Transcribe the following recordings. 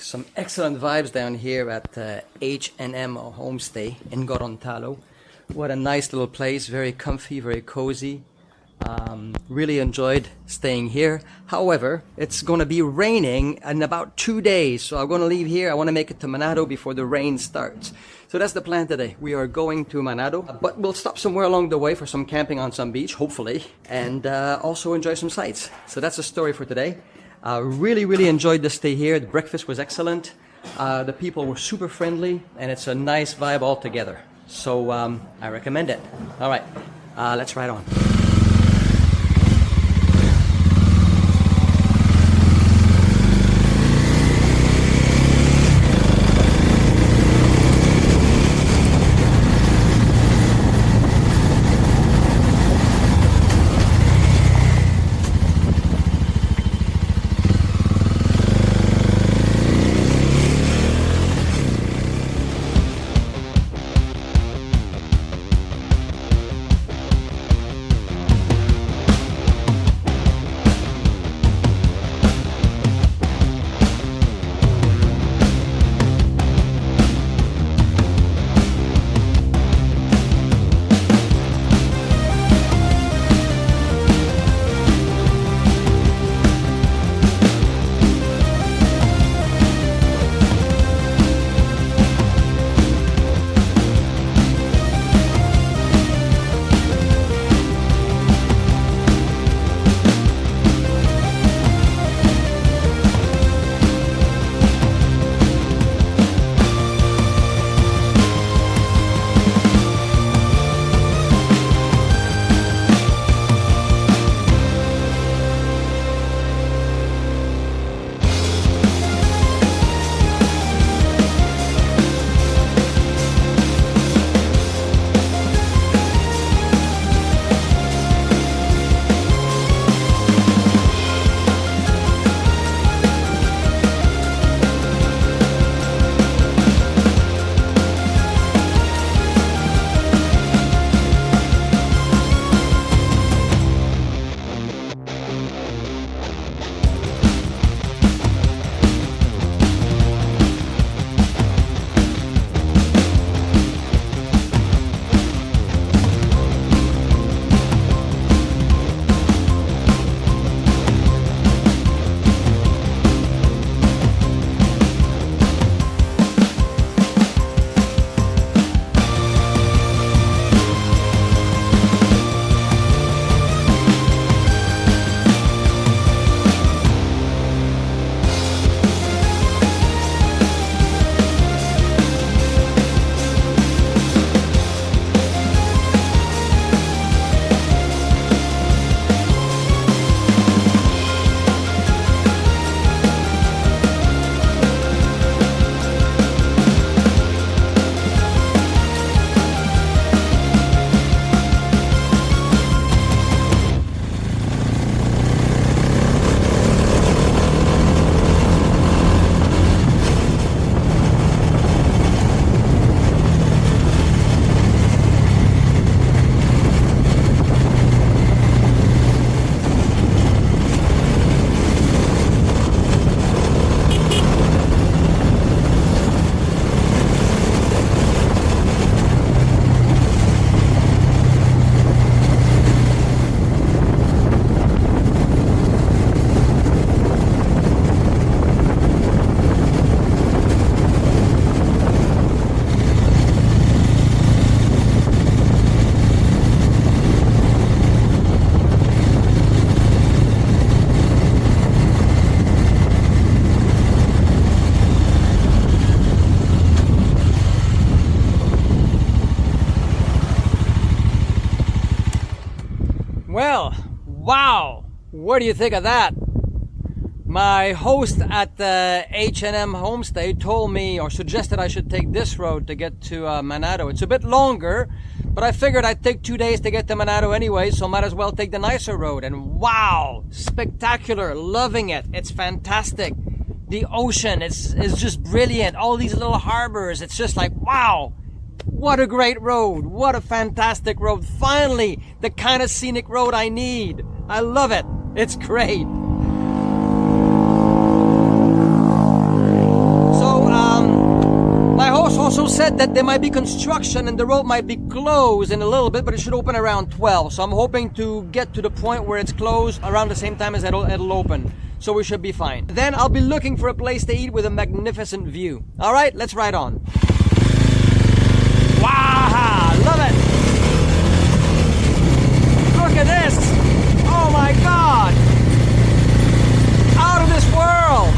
Some excellent vibes down here at H&M Homestay in Gorontalo. What a nice little place, very comfy, very cozy. Really enjoyed staying here. However, it's going to be raining in about 2 days, so I'm going to leave here. I want to make it to Manado before the rain starts. So that's the plan today. We are going to Manado, but we'll stop somewhere along the way for some camping on some beach, hopefully, and also enjoy some sights. So that's the story for today. Really enjoyed the stay here. The breakfast was excellent. The people were super friendly, and it's a nice vibe altogether. So I recommend it. All right, let's ride on. Well, wow! What do you think of that? My host at the H&M Homestay told me or suggested I should take this road to get to Manado. It's a bit longer, but I figured I'd take 2 days to get to Manado anyway, so might as well take the nicer road. And wow! Spectacular! Loving it! It's fantastic! The ocean is just brilliant. All these little harbors, it's just like, wow! What a great road. What a fantastic road. Finally, the kind of scenic road I need. I love it. It's great. also said that there might be construction and the road might be closed in a little bit, but it should open around 12. So I'm hoping to get to the point where it's closed around the same time as it'll open. So we should be fine. Then I'll be looking for a place to eat with a magnificent view. All right, let's ride on. Wow, love it. Look at this. Oh my God. Out of this world.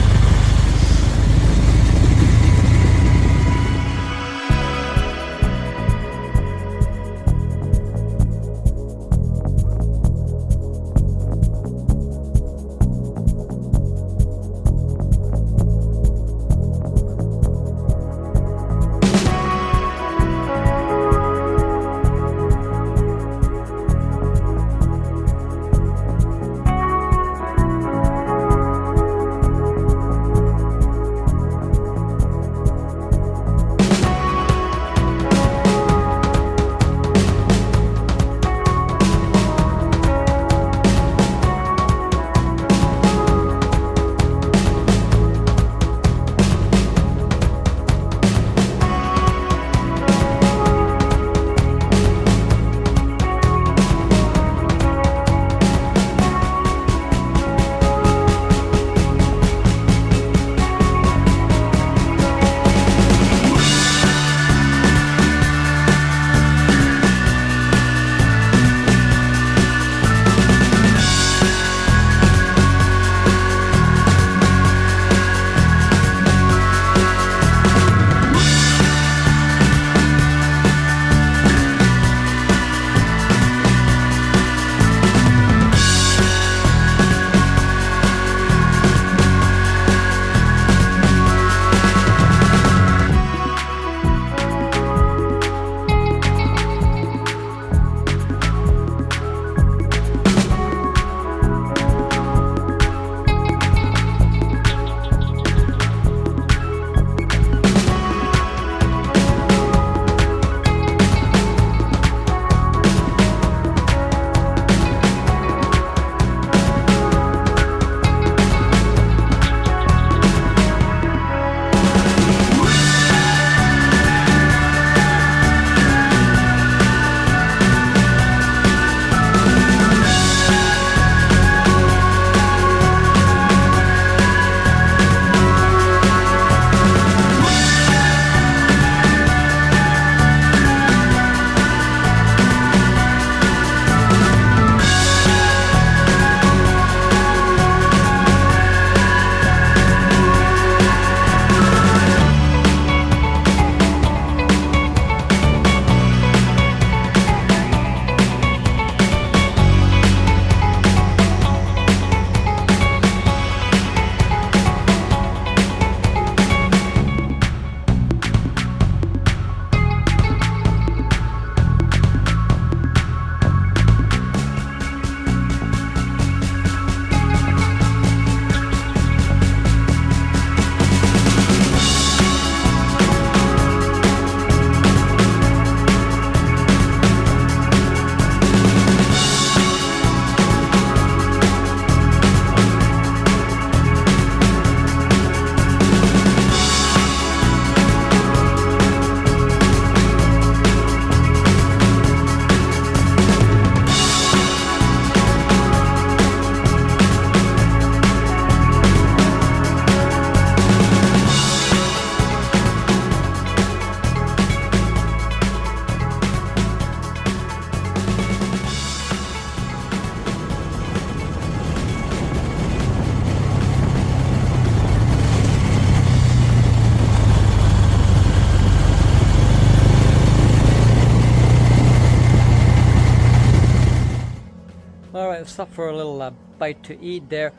Alright, stop for a little bite to eat there.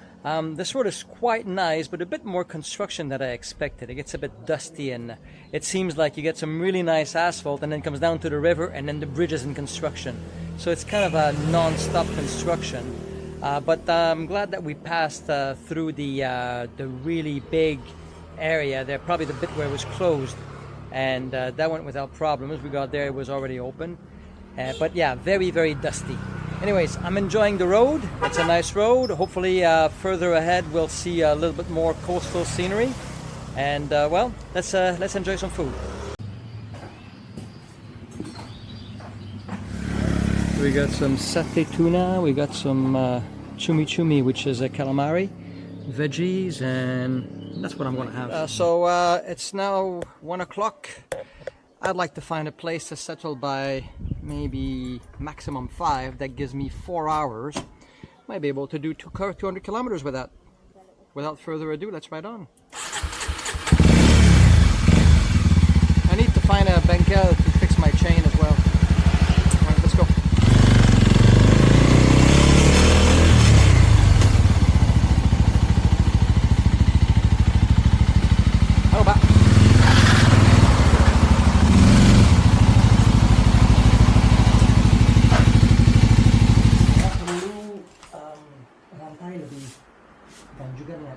This road is quite nice, but a bit more construction than I expected. It gets a bit dusty, and it seems like you get some really nice asphalt and then comes down to the river, and then the bridge is in construction. So it's kind of a non-stop construction. But I'm glad that we passed through the really big area there, probably the bit where it was closed, and that went without problems. We got there, it was already open. But yeah, very, very dusty. Anyways, I'm enjoying the road. It's a nice road. Hopefully further ahead we'll see a little bit more coastal scenery. And well, let's enjoy some food. We got some satay tuna, we got some chumi chumi, which is a calamari, veggies, and that's what I'm gonna have. So it's now 1 o'clock. I'd like to find a place to settle by maybe maximum 5. That gives me 4 hours. Might be able to do 200 kilometers with that. Without further ado, let's ride on. I need to find a Benkel to fix my chain as well. Alright, let's go. Hello, back. Dan juga lihat.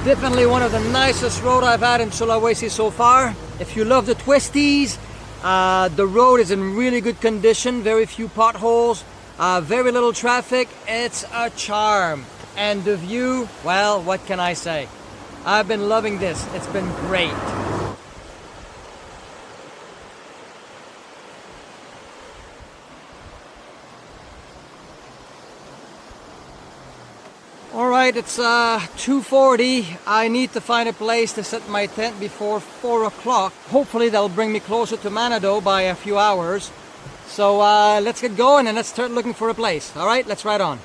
Definitely one of the nicest roads I've had in Sulawesi so far. If you love the twisties, the road is in really good condition, very few potholes, very little traffic. It's a charm. And the view, well, what can I say? I've been loving this. It's been great. Alright, it's 2:40. I need to find a place to set my tent before 4 o'clock. Hopefully that'll bring me closer to Manado by a few hours. So let's get going and let's start looking for a place. Alright, let's ride on.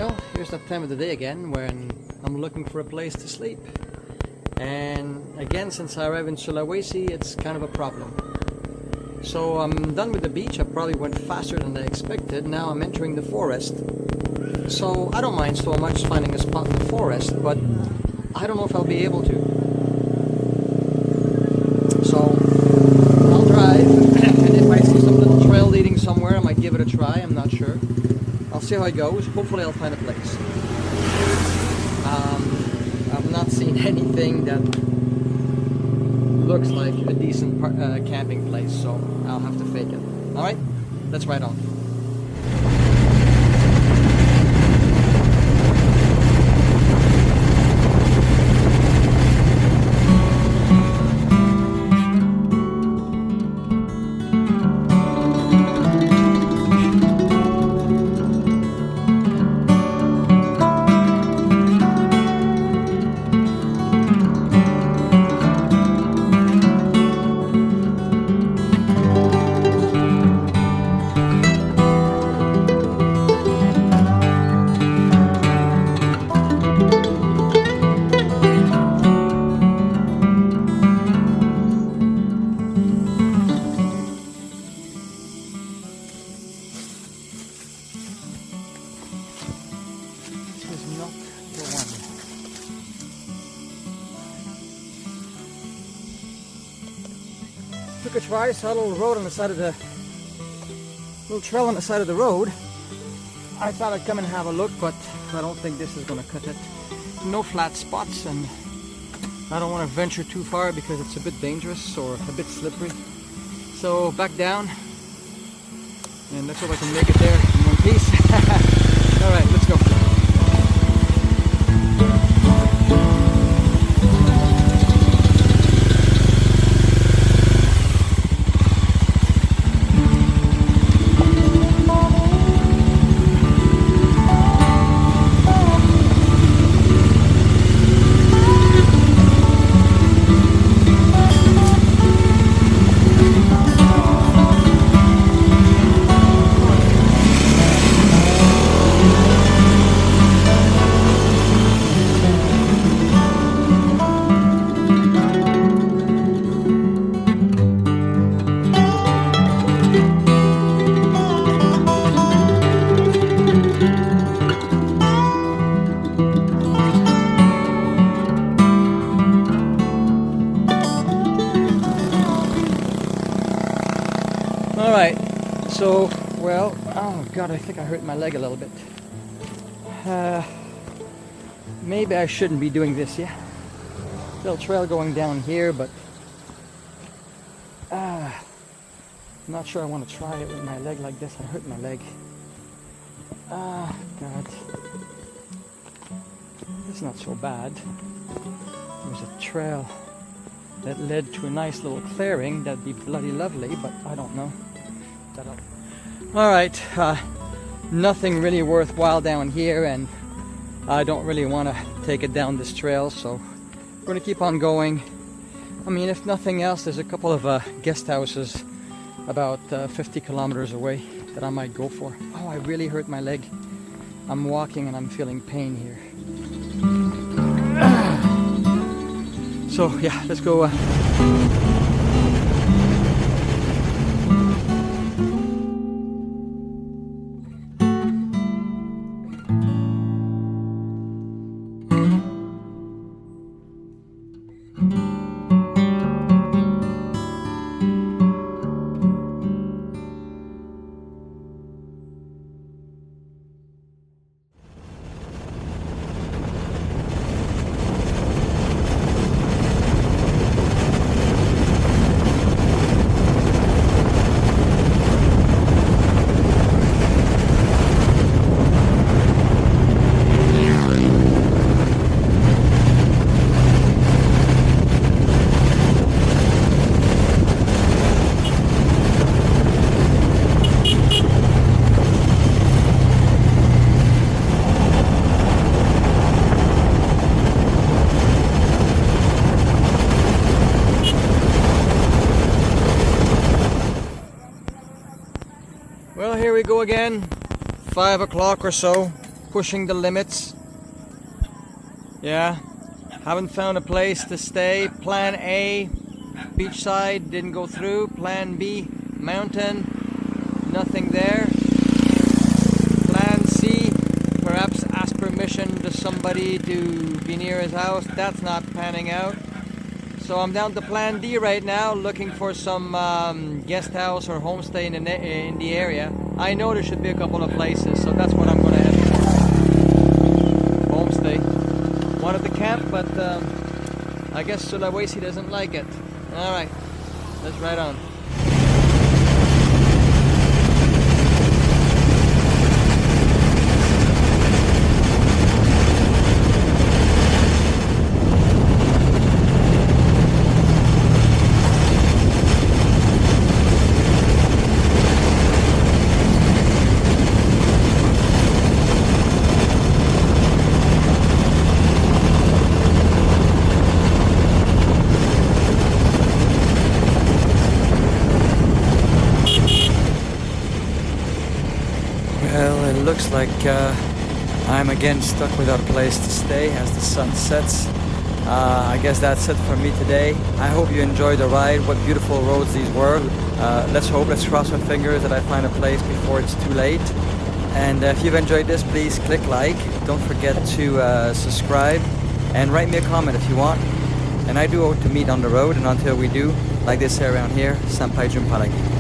Well, here's that time of the day again when I'm looking for a place to sleep. And again, since I arrived in Sulawesi, it's kind of a problem. So I'm done with the beach. I probably went faster than I expected. Now I'm entering the forest. So I don't mind so much finding a spot in the forest, but I don't know if I'll be able to. So I'll drive, and if I see some little trail leading somewhere, I might give it a try. I'm not sure. I'll see how it goes. Hopefully I'll find a place. I've not seen anything that looks like a decent camping place, so I'll have to fake it. Alright, let's ride on. Took a try, saw a little road on the side of the little trail on the side of the road. I thought I'd come and have a look, but I don't think this is gonna cut it. No flat spots, and I don't want to venture too far because it's a bit dangerous or a bit slippery. So back down, and let's hope I can make it there in one piece. All right, let's go. Alright, so, well, oh god, I think I hurt my leg a little bit. Maybe I shouldn't be doing this, yeah? Little trail going down here, but I'm not sure I want to try it with my leg like this. I hurt my leg. Ah, god. It's not so bad. There's a trail that led to a nice little clearing. That'd be bloody lovely, but I don't know. Alright, nothing really worthwhile down here, and I don't really want to take it down this trail, so we're going to keep on going. I mean, if nothing else, there's a couple of guest houses about 50 kilometers away that I might go for. Oh, I really hurt my leg. I'm walking and I'm feeling pain here. So yeah, let's go. Well, here we go again, 5 o'clock or so. pushing the limits. Yeah, haven't found a place to stay. Plan A, beachside, didn't go through. Plan B, mountain, nothing there. Plan C, perhaps ask permission to somebody to be near his house. That's not panning out. So I'm down to plan D right now, looking for some guest house or homestay in the area. I know there should be a couple of places, so that's what I'm going to head for. Homestay. Wanted to camp, but I guess Sulawesi doesn't like it. Alright, let's ride on. Well, it looks like I'm again stuck without a place to stay as the sun sets. I guess that's it for me today. I hope you enjoyed the ride. What beautiful roads these were. Let's cross our fingers that I find a place before it's too late. And if you've enjoyed this, please click like. Don't forget to subscribe and write me a comment if you want. And I do hope to meet on the road, and until we do, like they say around here, sampai jumpa lagi.